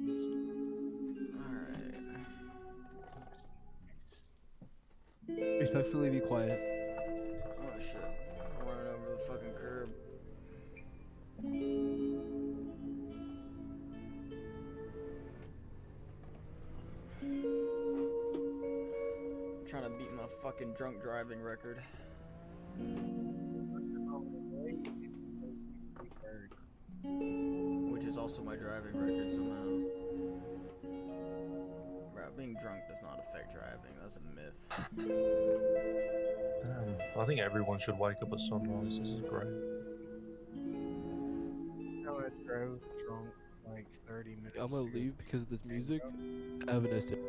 Alright. Respectfully, be quiet. Oh shit. I'm running over the fucking curb. I'm trying to beat my fucking drunk driving record. Which is also my driving record somehow. Bro, being drunk does not affect driving. That's a myth. I think everyone should wake up at sunrise. This is great. No, I drove drunk like 30 minutes. I'm gonna ago. leave because of this music. I have an estimate.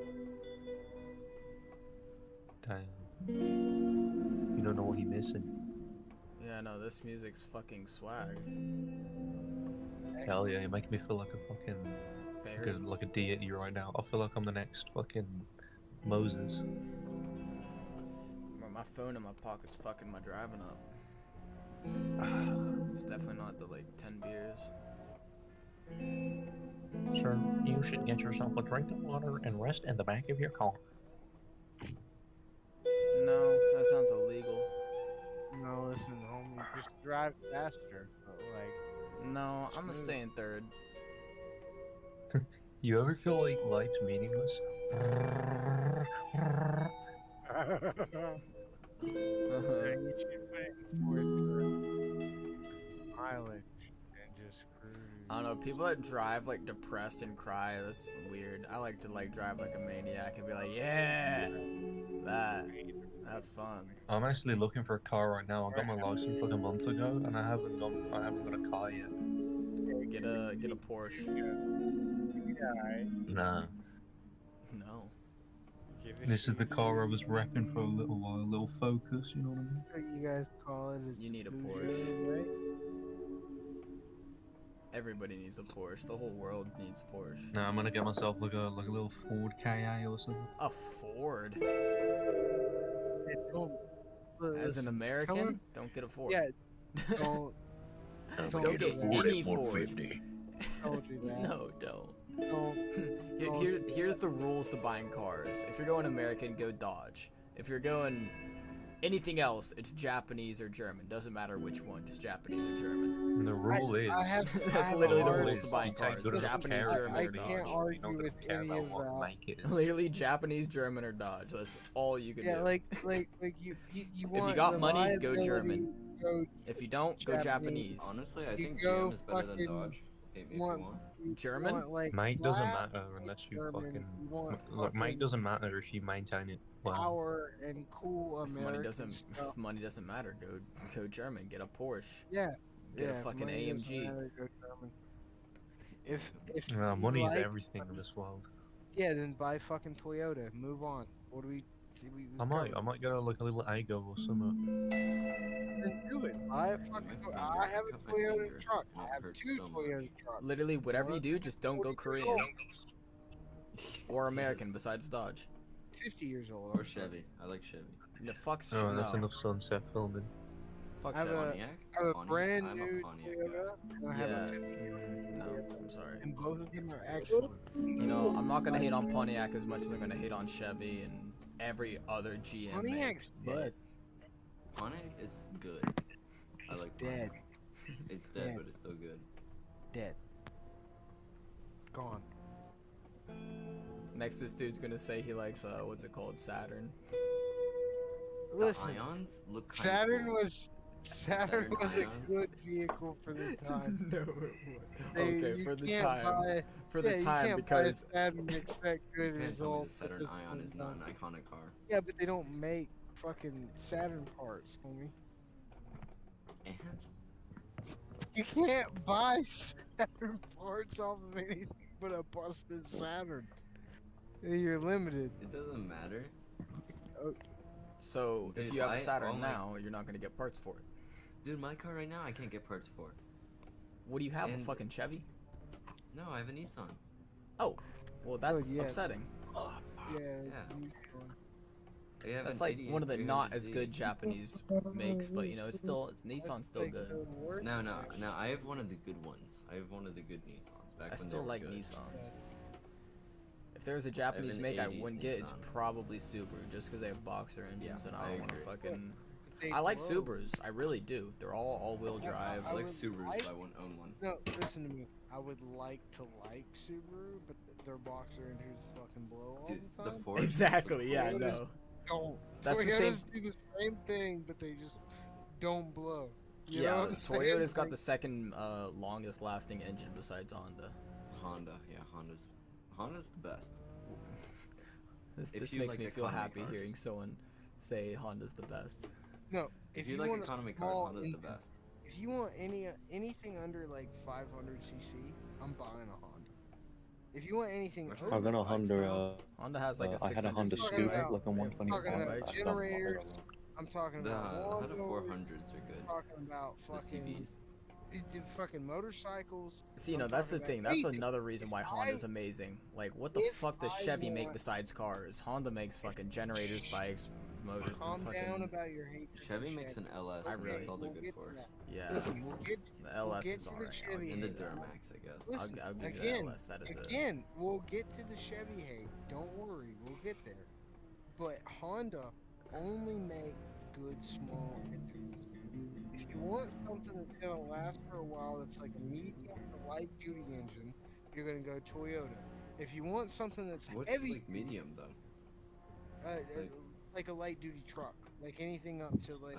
Damn. You don't know what you're missing. Yeah, no, this music's fucking swag. Hell yeah, you're making me feel like a fucking Fair. like a deity right now. I feel like I'm the next fucking Moses. My phone in my pocket's fucking my driving up. It's definitely not the like 10 beers. Sir, you should get yourself a drink of water and rest in the back of your car. No, that sounds illegal. No, listen, homie, just drive faster. But like, No, I'm gonna stay in third. You ever feel like life's meaningless? you should wait for it to mileage and just cruise. I don't know, people that drive like depressed and cry, that's weird. I like to like drive like a maniac and be like, yeah, that's fun. I'm actually looking for a car right now. I got my license like a month ago, and I haven't got a car yet. Get a Porsche. Yeah, Nah. No. This is the car I was repping for a little while, a little Focus, you know what I mean? What you guys call it is You need a Peugeot, right? Everybody needs a Porsche. The whole world needs Porsche. Nah, I'm gonna get myself like a little Ford KA or something. A Ford? Hey, don't, As an listen, American, come on. don't get a Ford. Yeah, don't Don't get any Ford. Don't do that. No, don't. don't. Here's the rules to buying cars. If you're going American, go Dodge. If you're going anything else, it's Japanese or German. Doesn't matter which one, just Japanese or German. And the rule is, That's literally the rules to is buying you take cars. good Japanese, care of German, I or can't Dodge. argue You don't with care any about of what that. make it is. Literally Japanese, German, or Dodge. That's all you can Yeah, do. like you want. got money, go reliability, German. Go If you don't, go Japanese. Honestly, I You think go GM is better than fucking Dodge. Hate me if you want- want. German? want, like, Mate doesn't black matter unless you German, fucking. you want Look, mate fucking doesn't matter if you maintain it well. power and cool If American money doesn't, stuff. if money doesn't matter, go German. Get a Porsche. Yeah, Get yeah. a fucking money doesn't AMG. matter, go German. If you Money is like everything in this world. Yeah, then buy fucking Toyota. Move on. What do we? we I might go like a little Aygo or something. Then do it. Buy a fucking. I have a Cut my Toyota finger. truck. It I have hurts 2 so much. Toyota trucks. Literally, whatever you do, just don't go 40 years Korean old. or American Yes. besides Dodge. 50 years old. Or I'm sorry. Chevy. I like Chevy. The fuck's Oh, that's no. enough sunset filming. Fuck I have Chevy. a- Pontiac? I have a Pontiac? brand I'm new a Pontiac Toyota, and I have Yeah. a 50 No, I'm sorry. and both of them are excellent. You know, I'm not gonna hate on Pontiac as much as I'm gonna hate on Chevy and every other GM. Pontiac's make, dead. guy. Pontiac is good. I like Dead. Pontiac. It's dead, Dead. but it's still good. Dead. Gone. Next, this dude's gonna say he likes what's it called, Saturn. Listen, The Ions look kind Saturn cool. was Saturn was a Ions? good vehicle for the time. No, it was. They- Okay, you for the can't time. buy- For yeah, the you time, can't because buy a Saturn and expect good You can't tell me the results. at Saturn this Ion point is in not an time. iconic car. Yeah, but they don't make fucking Saturn parts, homie. And You can't buy Saturn parts off of anything but a busted Saturn. You're limited. it doesn't matter. so if Dude, you have a all Saturn my- now, you're not gonna get parts for it. Dude, my car right now, I can't get parts for. What do you have? A And- fucking Chevy? No, I have a Nissan. Oh, well that's yeah. upsetting. Yeah. Yeah. you can. I have That's an like one of the 88 not as 300Z. good Japanese makes, but you know, it's Nissan's still Like, good. the worst No, section. I have one of the good ones. I have one of the good Nissans. Back I when still they were like good. Nissan. If there was a Japanese an make I 80s wouldn't get, it's Nissan. probably Subaru, just because they have boxer engines Yeah, and I I don't want to agree. fucking. They I like blow. Subarus, I really do. They're all all-wheel drive. I like would Subarus, like- but I won't own one. No, listen to me. I would like to like Subaru, but their boxer engines fucking blow all Dude, the the time. Ford. Exactly, yeah, I Toyotas know. Don't. That's the Toyotas same. do the same thing, but they just don't blow. You know Yeah, what I'm saying? Toyota's got Like, the second longest lasting engine besides Honda. Honda, yeah, Honda's the best. This, If this you makes like me feel economy happy cars. hearing someone say Honda's the best. No, If you like want a economy cars, small Honda's the engine- best. If you want anything under like 500 cc, I'm buying a Honda. If you want anything We're over, talking I've got a bikes Honda. now. Honda has like a I had a 600 Honda cc, Talking Civic, about- like a Talking 125. about bikes. generators. I'm talking The about Honda lawnmowers, 400s are good. talking about The fucking CBs. fucking motorcycles. See, I'm that's the talking thing. about That's anything. another reason why If Honda's I- amazing. Like, what the if fuck does I Chevy make want- besides cars? Honda makes fucking generators, bikes, motor. Calm down fucking, about your hate. for Chevy makes an LS, I and really- that's all they're We'll good get for. to that. yeah. Listen, we'll get The LS get is to the alright. Chevy And the hate. Duramax, I guess. Listen, I'll give you again, the LS. That is it. Again, we'll get to the Chevy hate. Don't worry, we'll get there. But Honda only make good small engines. If you want something that's gonna last for a while, that's like a medium to light duty engine, you're gonna go Toyota. If you want something that's What's heavy, like medium though? like a light duty truck, like anything up to like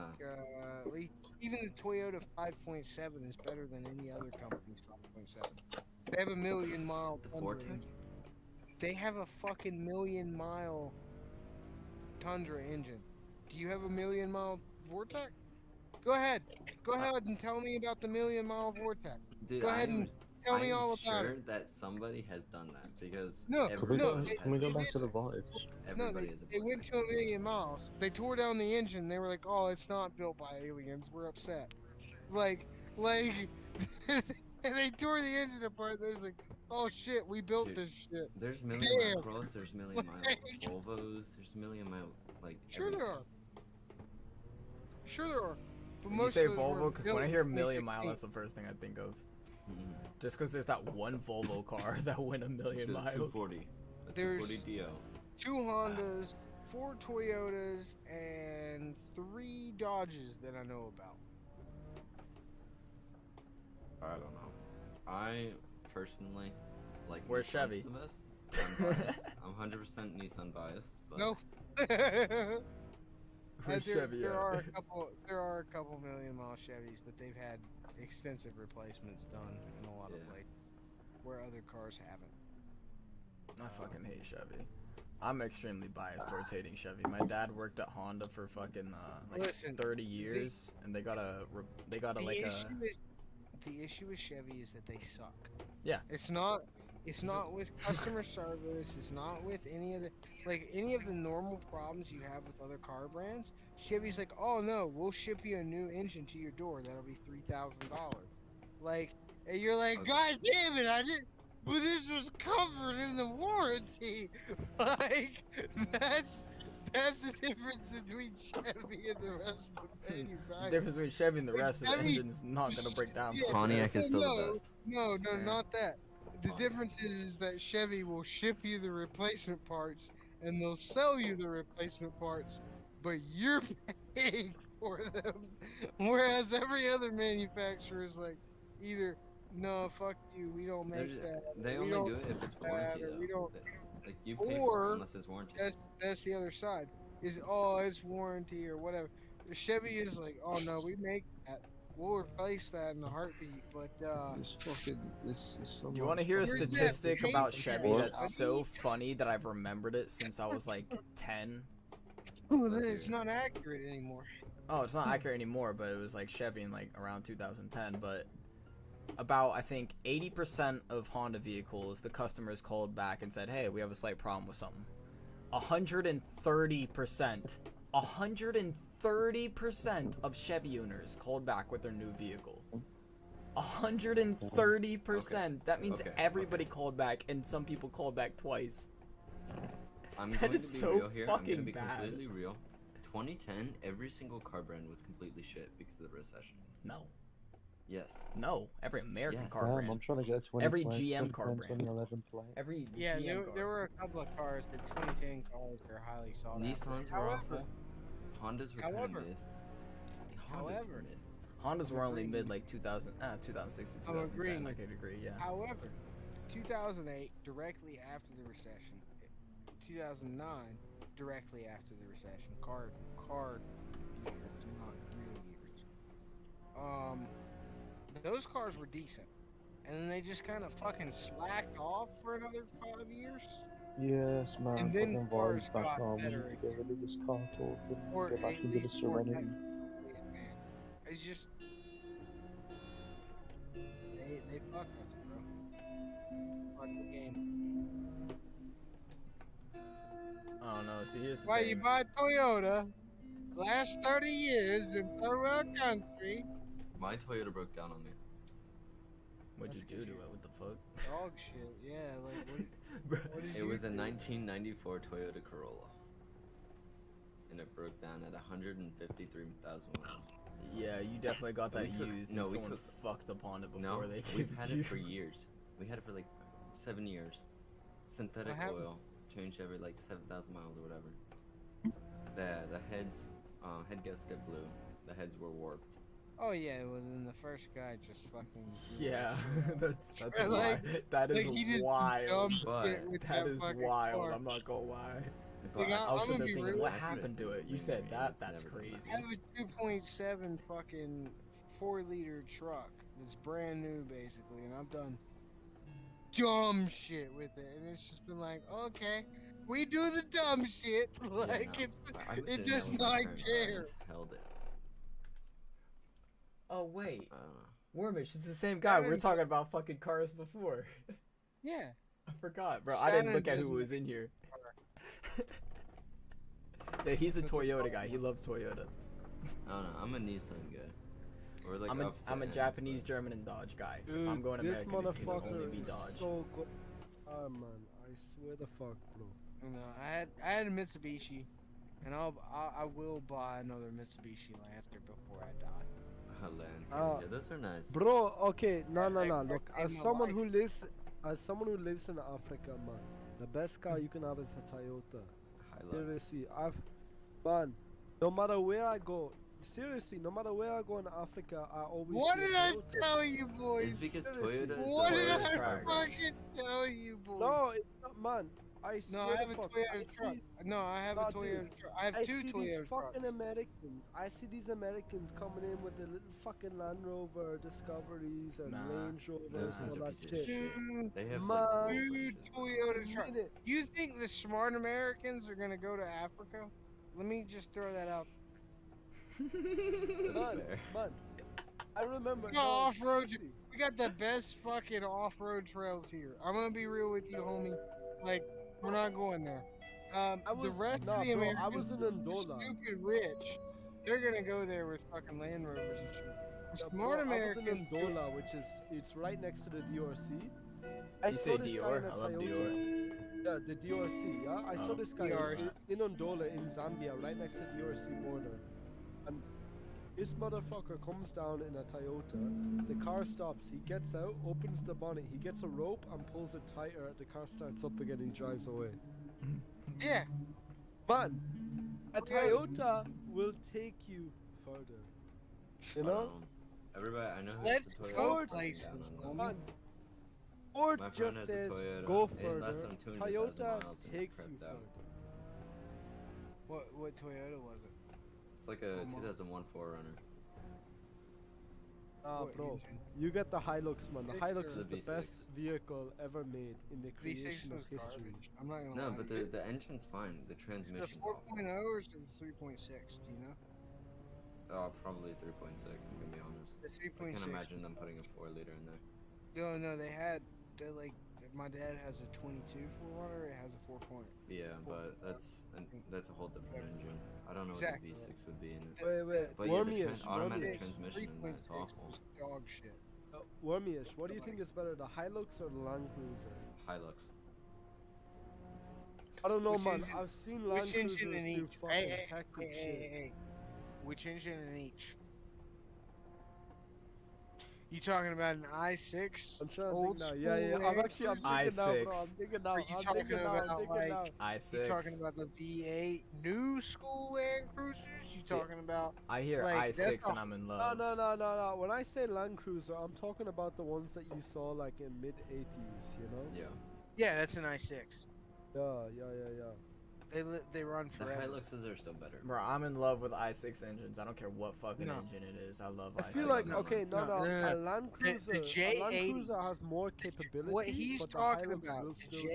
even the Toyota 5.7 is better than any other company's 5.7. They have a million mile. The Tundra Fortec? engine. They have a fucking million mile Tundra engine. Do you have a million mile Vortec? Go ahead. Go ahead and tell me about the million mile Vortec. Dude, Go ahead and tell me I'm all about sure it. that somebody has done that because No, Can we No, go, they- can we go they back did- to the vibes? No, everybody has a they went Vortec. to a million miles. They tore down the engine. They were like, "Oh, it's not built by aliens. We're upset." Like, and they tore the engine apart. They was like, "Oh shit, we built Dude, this shit." There's million mile Damn. Cross, there's million mile Like- Volvos, there's million mile like. Sure there are. Sure there are. But When you most say of those were Volvo, because when I built hear in million mile, 2016. that's the first thing I think of. Mhm. Just because there's that one Volvo car that went a million The miles. 240, the There's- 240 DO. 2 Hondas, 4 Toyotas, and 3 Dodges that I know about. I don't know. I personally like. Where's Nissan's Chevy? The best. I'm biased. I'm 100% Nissan biased. But No. Where's Chevy there at? are a couple million mile Chevys, but they've had extensive replacements done in a lot of Yeah. places where other cars haven't. I fucking hate Chevy. I'm extremely biased towards hating Chevy. My dad worked at Honda for fucking like Listen, 30 years, and they got a The issue with Chevy is that they suck. Yeah. It's not with customer service, it's not with any of the normal problems you have with other car brands. Chevy's like, "Oh no, we'll ship you a new engine to your door. That'll be $3,000." Like, and you're like, Okay. "God damn it, I didn't but this was covered in the warranty." Like, that's the difference between Chevy and the rest of the the manufacturers. difference between Chevy and the Like, rest of the Chevy- engine's not gonna break down. Yeah, Pontiac so is still no, the best. No, Yeah. not that. The Pontiac. difference is that Chevy will ship you the replacement parts and they'll sell you the replacement parts, but you're paying for them. Whereas every other manufacturer is like, either, "No, fuck you, we don't make There's- that." They we only don't do it if it's that, warranty or though. we don't- Like you pay for Or- it unless it's warranty. That's the other side. Is, "Oh, it's warranty or whatever." The Chevy is like, "Oh no, we make that. We'll replace that in a heartbeat." But This is so Do you want to hear a Where's that statistic paint about from? Chevy What? that's so funny that I've remembered it since I was like 10? Let's it's hear it. not accurate anymore. Oh, it's not accurate anymore, but it was like Chevy in like around 2010. But about, I think, 80% of Honda vehicles, the customers called back and said, "Hey, we have a slight problem with something." 130%. 130% of Chevy owners called back with their new vehicle. 130%. That means Okay, everybody called back, and some people called back twice. I'm That going to is be so real here. I'm going to fucking be bad. completely real. 2010, every single car brand was completely shit because of the recession. No. Yes. No, every American Yes. car Damn, brand. I'm trying to get a 2020, Every GM car 2010, brand. 2011 plate. Every Yeah, GM car. there were a couple of cars. The 2010 cars are highly sought after. Nissans were awful. Hondas were kind of However- mid. Hondas however- were mid. Hondas I'm were only agreeing. mid like 2006 to I'm 2010. agreeing I with could agree. Yeah. However, 2008, directly after the recession. 2009, directly after the recession. Car years, not real years. Those cars were decent, and then they just kind of fucking slacked off for another 5 years. Yes, man. And then Fucking cars vibes back got on. We better need to get rid of this car talk and Or get back at into the least more serenity. Man, it's just they fucked us, bro. Fuck the game. Oh no. See, here's the Why thing. you buy Toyota? Last 30 years in third world country. My Toyota broke down on me. What'd you That's do to good. it? What the fuck? Dog shit. Yeah, like Bro, what did It you was a do? 1994 Toyota Corolla. And it broke down at 153,000 miles. yeah, you definitely got We that took- used. no, and we someone took- fucked upon it before No, they we've gave had you. it for years. We had it for like 7 years. Synthetic have- oil, changed every like 7,000 miles or whatever. The heads, head gasket blew. The heads were warped. Oh yeah, well then the first guy just fucking. Yeah, that's Like- why. That is Like he did wild. dumb But shit with That is fucking wild. car. I'm not gonna lie. But Like, I was I'm sitting gonna there be thinking, real. what Accurate happened to it? You ring said rate, that. it's That's never done crazy. that. I have a 2.7 fucking 4-liter truck that's brand new basically, and I've done dumb shit with it, and it's just been like, okay, we do the dumb shit, like no, it's I put it in does that not with my current car care. and it's held it. Oh wait, I don't know. Wormish, it's the same guy. We were Saturn- talking about fucking cars before. Yeah, I forgot, bro. I didn't Saturn look at who doesn't was in here. Yeah, he's a That's a Toyota problem. guy. He loves Toyota. I don't know. I'm a Nissan guy. We're like I'm a opposite I'm a ends, Japanese, but- German, and Dodge guy. Dude, If I'm going this American, it can only motherfucker be is Dodge. so good. Ah man, I swear the fuck, bro. you know, I had a Mitsubishi, and I will buy another Mitsubishi Lancer before I die. Lancer. Ah. Yeah, those are nice. Bro, okay, no. I Look, in as my someone life. who lives in Africa, man, the best car you can have is a Toyota. Hilux. Seriously, man, no matter where I go, seriously, no matter where I go in Africa, I always. What see a did I Toyota. tell you, boys? It's because Seriously. Toyota is What the did lowest I driver. fucking tell you, boys? No, it's not, man. I swear No, I have the a fuck, Toyota truck. see- No, I have a Nah, Toyota dude, truck. I have I two see these Toyota fucking trucks. Americans. I see these Americans coming in with their little fucking Land Rover Discoveries and Nah. Range Rovers Those and things all are that pieces of shit. shit. Dude, They have Man. like Dude, functions on Toyota them. truck. Minute. You think the smart Americans are gonna go to Africa? Let me just throw that out. That's Man, fair. man, I remember. No, off-road. seriously. We got the best fucking off-road trails here. I'm gonna be real with you, homie. Like, we're not going there. I The was rest nah, of the bro, Americans, I was in the Andola. stupid rich, they're gonna go there with fucking Land Rovers and shit. The Yeah, smart bro, Americans. I was in Andola, which is it's right next to the DRC. I You saw say this guy Dior? in a I love Toyota. Dior. Yeah, the DRC. Yeah, I saw Oh. this guy DRC. in Andola in Zambia, right next to the DRC border, and this motherfucker comes down in a Toyota. The car stops. He gets out, opens the bonnet. He gets a rope and pulls it tighter. The car starts up again. He drives away. Yeah. Man, a Okay. Toyota will take you further. You know? Everybody, I know who's Let's the Toyota go fucking places, down on homie. that. Man, Ford My friend just has a says Toyota. go It further. lasts on 200,000 Toyota miles and it's takes you prepped out. further. What Toyota was it? It's like a Come on. 2001 4Runner. Ah, What bro, engine? you get the Hilux, man. The Victor. Hilux The is the V6. best vehicle ever made in the V6 creation was of history. garbage. I'm not gonna No, lie. but to you. the engine's fine. The Is the transmission's 4.0 awful. or is it the 3.6? Do you know? Oh, probably 3.6. I'm gonna be honest. The I 3.6. can't imagine them putting a 4-liter in there. No, they're like. My dad has a 22 4Runner. It has a 4. Yeah, but that's a whole different engine. I don't know Exactly. what the V6 would be in it. Wait, But yeah, the Wormyish, automatic Wormyish. transmission in that, it's awful. Dog shit. Wormyish, what do you think is better, the Hilux or the Land Cruiser? Hilux. I don't know, Which man. engine- I've seen Land Which engine Cruisers in do each? fucking Hey, hectic hey, shit. hey. Which engine in each? You talking about an i6? I'm trying to old think now. Yeah, yeah. school I'm Land actually, I'm Cruiser? thinking now, bro. i6. I'm thinking now. Are you I'm talking thinking now. I'm about thinking now. like you talking i6. about the V8 new school Land Cruisers? You See, talking about I hear like, that's i6 and a- I'm in No, love. no, no, no, no. When I say Land Cruiser, I'm talking about the ones that you saw like in mid '80s. You know? Yeah. yeah, that's an i6. Yeah, yeah, yeah, yeah. They run The forever. Hiluxes are still better. Bro, I'm in love with i6 engines. I don't care what fucking No. engine it is. I love I i6 feel like engines. okay, no, no, no. a Land The Cruiser, a Land J80s. Cruiser has more capability. What he's but the talking Hilux about, will the still go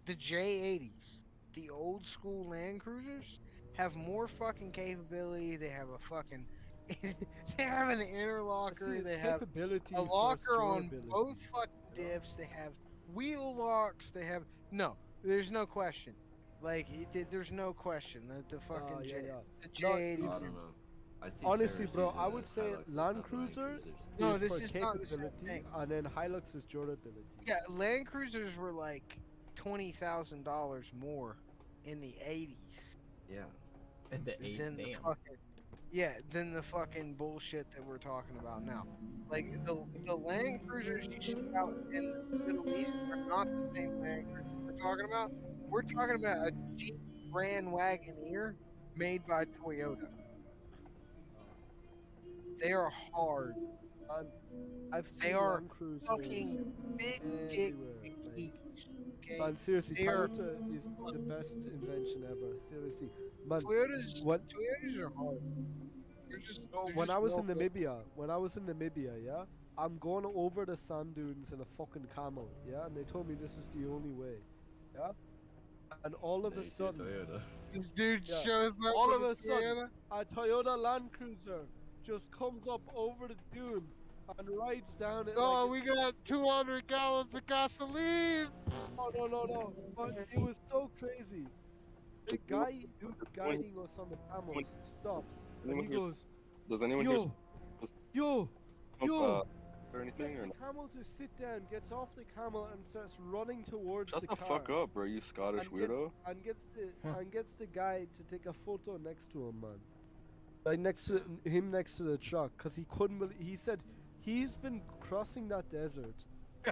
further. J80s, the old school Land Cruisers have more fucking capability. They have a fucking, they have an See, interlocker. it's They have capability a versus locker on durability. both fucking divs. They have wheel locks. They have no. There's no question. Like there's no question that the fucking yeah, J, yeah. the No, Oh, J80s. I don't know. I see Honestly, Terrace bro, using I the would say Hiluxes, Land not the Cruiser Cruisers. No, is this for is not the same capability, thing. and then Hilux is durability. Yeah, Land Cruisers were like $20,000 more in the '80s Yeah. And the 8 than the damn. fucking than the fucking bullshit that we're talking about now. Like the Land Cruisers you see out in the Middle East are not the same Land Cruisers we're talking about. We're talking about a Jeep Grand Wagoneer made by Toyota. They are hard. And I've They seen are Land Cruisers fucking big dick everywhere. Like, McGee's. Okay, man, seriously, they are- Toyota is the best invention ever. Seriously, man. Toyotas What? Toyotas are hard. They're just they're When just I was in no good. Namibia, yeah, I'm going over the sand dunes in a fucking camel, yeah, and they told me this is the only way, yeah, and all of There a you see a sudden, Toyota. This dude Yeah. shows up All with of a sudden, Toyota. a Toyota Land Cruiser just comes up over the dune and rides down it. Oh, like we it's- got 200 gallons of gasoline. Oh, no! But it was so crazy. The guy who's guiding us on the camels stops and he goes, Does anyone here yo, smoke or anything? gets Or the camel to sit down, gets off the camel and starts running towards shut the the car. fuck up, bro? You Scottish and weirdo. gets the guy to take a photo next to him, man. Like next to him, next to the truck, cause he couldn't believe. He said he's been crossing that desert for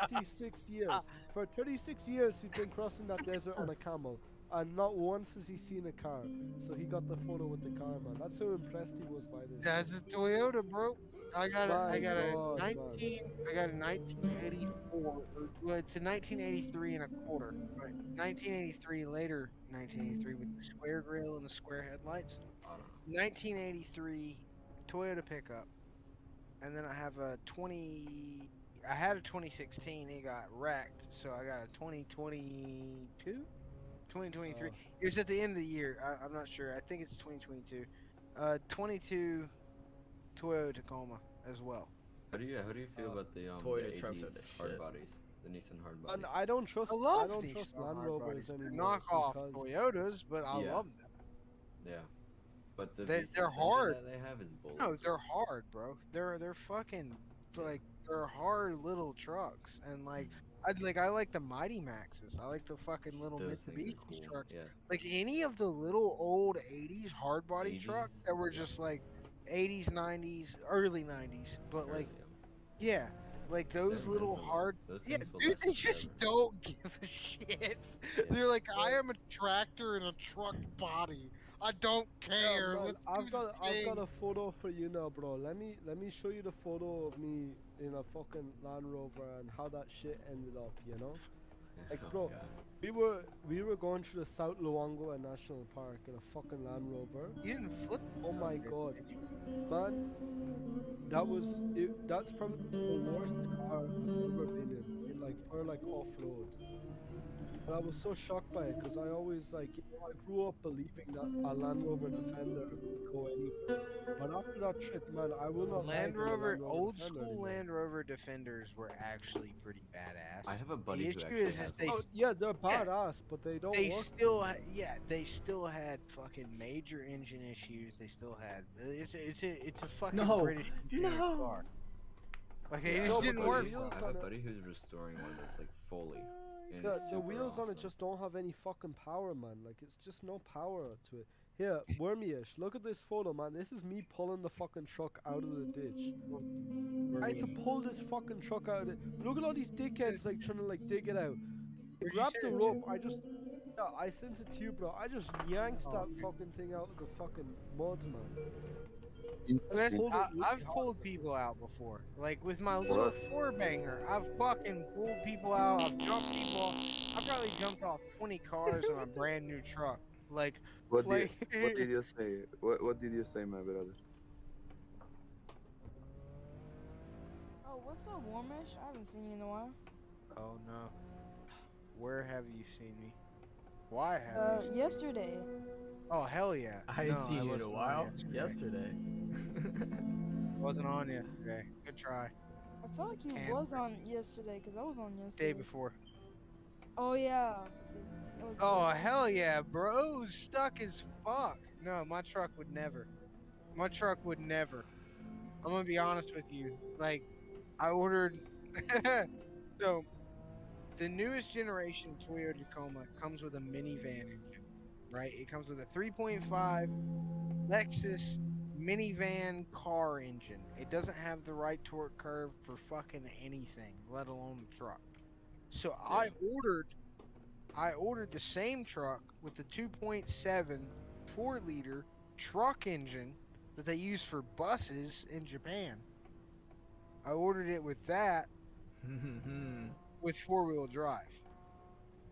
36 years. For 36 years, he's been crossing that desert on a camel, and not once has he seen a car. So he got the photo with the car, man. That's how impressed he was by this. That's a Toyota, bro. I got a My God, man. 1984. Well, it's a 1983 and a quarter. Right. 1983, later 1983 with the square grille and the square headlights. I don't know. 1983 Toyota pickup, and then I have a I had a 2016. It got wrecked, so I got a 2022, 2023. It was at the end of the year. I'm not sure. I think it's 2022. 22 Toyota Tacoma as well. How do you feel about the Toyota the trucks are 80s the hard shit. bodies, the Nissan hard And bodies? I don't trust. I love don't these trust stuff, Land hard Rovers bodies. They're anymore. knockoff because- Toyotas, but I Yeah. love them. Yeah, but the They're V6 engine hard. that they have is bull. No, they're hard, bro. They're fucking like they're hard little trucks, and like I like the Mighty Maxes. I like the fucking little Those things are Mitsubishi cool. trucks. Yeah, Like any of the little old 80s hard body trucks 80s? that were just like 80s, 90s, early 90s, but like yeah, like those They're little invincible. hard. Those Yeah, things will dude, last they just forever. don't give a shit. They're like, I am a tractor in a truck body. I don't care. Yeah, man, Let's I've do got the thing." a photo for you now, bro. Let me show you the photo of me in a fucking Land Rover and how that shit ended up. You know, like, Oh, bro, God. we were going through the South Luangwa National Park in a fucking Land Rover. You didn't flip. Oh my god, man, that was it. That's probably the worst car I've ever been in like for like off road. And I was so shocked by it because I always I grew up believing that a Land Rover Defender would go anywhere. But after that trip, man, I will not Land ride in a Rover, old Defender school anymore. Land Rover Defenders were actually pretty badass. I have a buddy the who issue actually is has they one. Oh, yeah, they're badass, but they don't they work. they still had fucking major engine issues. They still had it's a fucking No, British engineered no. car. Like Yeah, it no, just but didn't the work. wheels I have on a it- buddy who's restoring one of those like fully. And The it's super wheels on it awesome. just don't have any fucking power, man. Like it's just no power to it. Here, Wormyish, look at this photo, man. This is me pulling the fucking truck out of the ditch. I had to pull this fucking truck out of it. Look at all these dickheads like trying to like dig it out. I Where'd you grabbed the send it to? rope. I sent it to you, bro. I just yanked that fucking thing out of the fucking mud, man. Listen, Pulled it really I've hard. pulled people out before. Like with my little four banger, I've fucking pulled people out. I've jumped people off. I've probably jumped off 20 cars on a brand new truck. Like, What like did you say? What did you say, my brother? Oh, what's up, Warmish? I haven't seen you in a while. Oh no. Where have you seen me? Why have you? Yesterday. Oh hell yeah. I ain't No, seen you in a wasn't on while. Yesterday. Wasn't on yesterday. Good try. I felt like you And- was on yesterday, because I was on yesterday. Day before. Oh, yeah. It was Oh hell yeah, bro. Stuck as fuck. No, my truck would never. My truck would never. I'm gonna be honest with you. Like, I ordered. So, the newest generation Toyota Tacoma comes with a minivan engine, right? It comes with a 3.5 Lexus minivan car engine. It doesn't have the right torque curve for fucking anything, let alone the truck. So I ordered the same truck with the 2.7 4-liter truck engine that they use for buses in Japan. I ordered it with that with 4-wheel drive.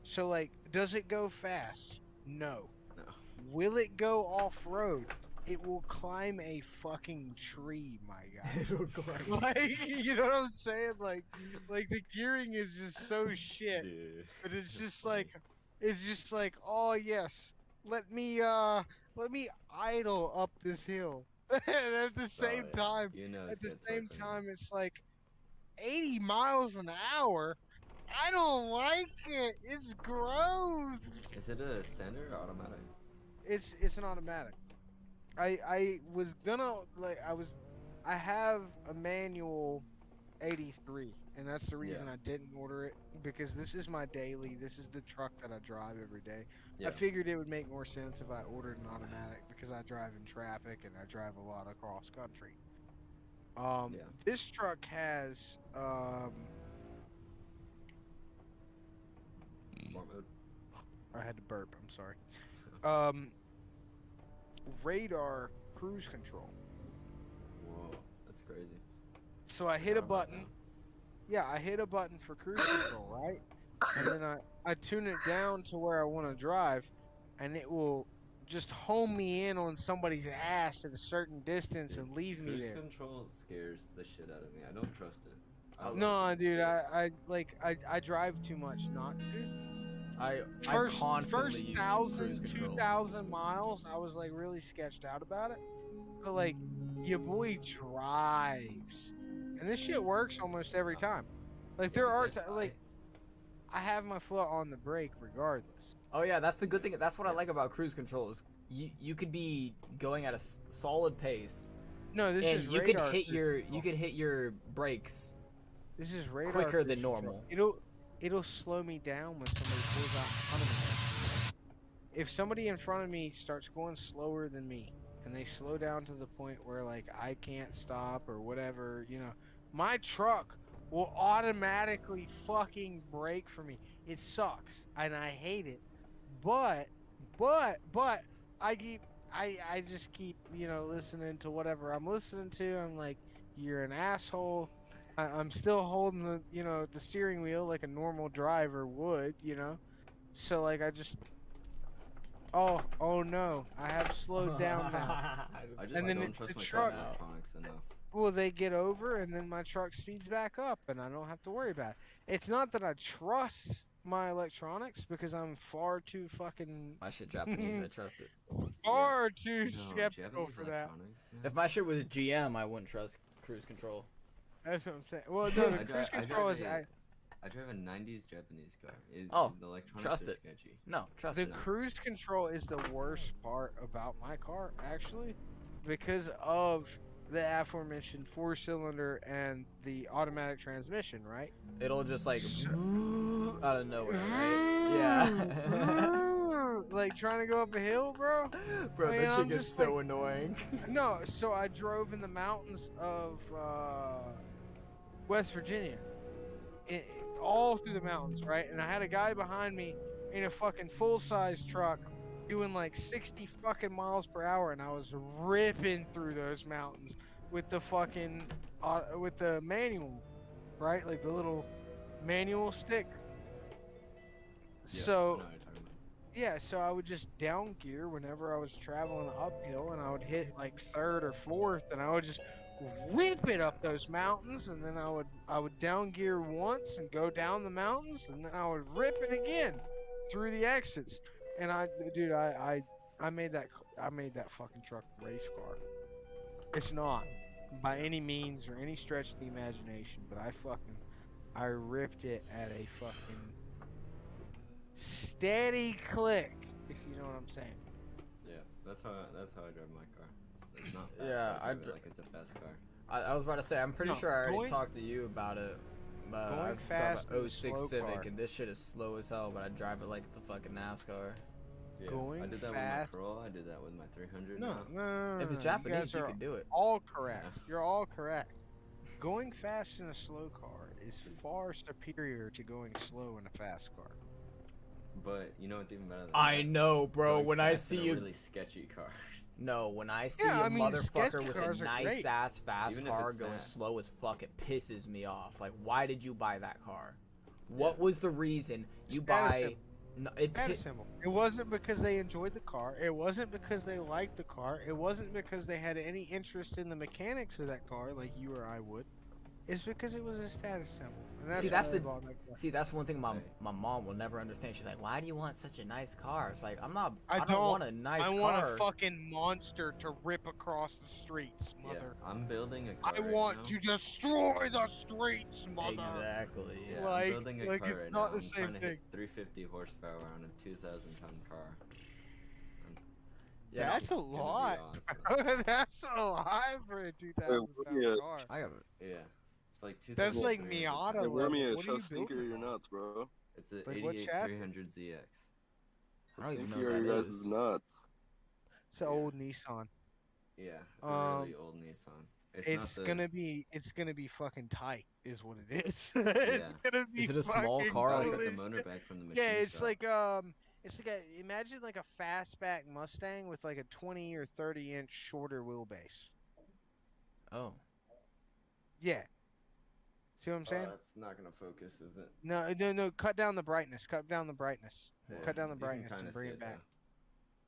So like, does it go fast? No. No. Will it go off-road? It will climb a fucking tree, my guy. It'll climb. Like, you know what I'm saying? Like the gearing is just so shit. Dude. But it's just like, oh yes, let me idle up this hill. And at the same yeah. time, You know it's at the good same torque, time, it's like 80 miles an hour. I don't like it. It's gross. Is it a standard or automatic? It's an automatic. I was gonna I have a manual 83, and that's the reason Yeah. I didn't order it, because this is my daily. This is the truck that I drive every day. Yeah. I figured it would make more sense if I ordered an automatic, because I drive in traffic and I drive a lot across country. Yeah. This truck has Sport mode. I had to burp. I'm sorry. Radar cruise control. Whoa, that's crazy. So I hit a Forgot about button. that. Yeah, I hit a button for cruise control, right? And then I tune it down to where I want to drive, and it will just home me in on somebody's ass at a certain distance and leave me Cruise there. control scares the shit out of me. I don't trust it. I love No, it. dude, I drive too much not to. I First constantly use 1,000, cruise control. 2,000 miles, I was like really sketched out about it. But like, your boy drives, and this shit works almost every time. Like there If are it's like, I have my foot on the brake regardless. Oh yeah, that's the good thing. That's what I like about cruise control is you could be going at a solid pace, No, this and is you could radar hit cruise your control. brakes. This is radar quicker cruise than control. normal. It'll slow me down when somebody pulls out in front of me. If somebody in front of me starts going slower than me, and they slow down to the point where like I can't stop or whatever, you know, my truck will automatically fucking brake for me. It sucks and I hate it. But I just keep, you know, listening to whatever I'm listening to. I'm like, you're an asshole. I'm still holding the, you know, the steering wheel like a normal driver would, you know. So like I just, oh no, I have slowed down now. I just And then don't it's trust the my truck. car's electronics enough. Well, they get over, and then my truck speeds back up, and I don't have to worry about it. It's not that I trust my electronics, because I'm far too fucking My shit Japanese, I trust it. far too No, skeptical Japanese for that. electronics, man. If my shit was GM, I wouldn't trust cruise control. That's what I'm saying. Well, no, the I cruise drive control is I drive a 90s Japanese car. Oh, the electronics trust are it. sketchy. No, trust the it. cruise control is the worst part about my car, actually, because of the aforementioned 4-cylinder and the automatic transmission, right? It'll just like out of nowhere, right? Yeah. like trying to go up a hill, bro. Bro, I mean, that shit I'm gets just so annoying. No, so I drove in the mountains of West Virginia, all through the mountains, right? And I had a guy behind me in a fucking full-size truck doing like 60 fucking miles per hour, and I was ripping through those mountains with the fucking with the manual, right? Like the little manual stick. Yeah, I know So what you're talking about. yeah, so I would just down gear whenever I was traveling uphill, and I would hit like third or fourth, and I would just rip it up those mountains, and then I would down gear once and go down the mountains, and then I would rip it again through the exits. And I made that fucking truck a race car. It's not by any means or any stretch of the imagination, but I ripped it at a fucking steady click, if you know what I'm saying. Yeah, that's how I drive my car. It's not fast. Yeah, but I I drive it dr- like it's a fast car. I was about to say, I'm pretty No, sure I already going- talked to you about it. going I've fast got in a an 06 slow Civic, car. and this shit is slow as hell, but I drive it like it's a fucking NASCAR. Yeah, Going I did that fast- with my Corolla. I did that with my 300. No, now. no. If it's You Japanese, guys you are can do it. all correct. You're all correct. Going fast in a slow car is far superior to going slow in a fast car. But you know what's even better than I that? know, bro. Going When I fast in see a you, really sketchy car. no, when I see Yeah, a I mean, motherfucker sketchy with a cars are nice great. ass fast Even if car it's going fast. slow as fuck, it pisses me off. Like, why did you buy that car? What Yeah. was the reason you Status buy? symbol. No, it Status pi- symbol. It wasn't because they enjoyed the car. It wasn't because they liked the car. It wasn't because they had any interest in the mechanics of that car, like you or I would. It's because it was a status symbol. And that's See, why that's they the- bought that car. See, that's one thing my Right. mom will never understand. She's like, "Why do you want such a nice car?" It's like, I I don't want a nice I car. want a fucking monster to rip across the streets, mother. Yeah, I'm building a car I right want now. to destroy the streets, mother. Exactly. Yeah. Yeah, Like- I'm building a like, car it's right not now. the I'm same trying to thing. hit 350 horsepower on a 2,000-ton car. Yeah. That's a It's gonna be lot. awesome. That's a lot for a 2,000 pound yeah. car. I have. Yeah, it's like 2,000. That's like Miata Hey, level. Remy, What are show you Stinker building? your nuts, bro. It's a Like what 88 chassis? 300 ZX. I don't even know Stinker what your that guys' is. nuts. It's an Yeah. old Nissan. Yeah, it's a really Um, old Nissan. It's not the, gonna be fucking tight, is what it is. It's gonna be. Is it a small fucking car? I Like got the cool as motor shit. back from the machine Yeah, it's shop. like imagine like a fastback Mustang with like a 20 or 30 inch shorter wheelbase. Oh. Yeah. See what I'm saying? It's not gonna focus, is it? No. Cut down the brightness. Cut down the brightness. Yeah, Cut down the you can brightness kinda and bring see it back. though.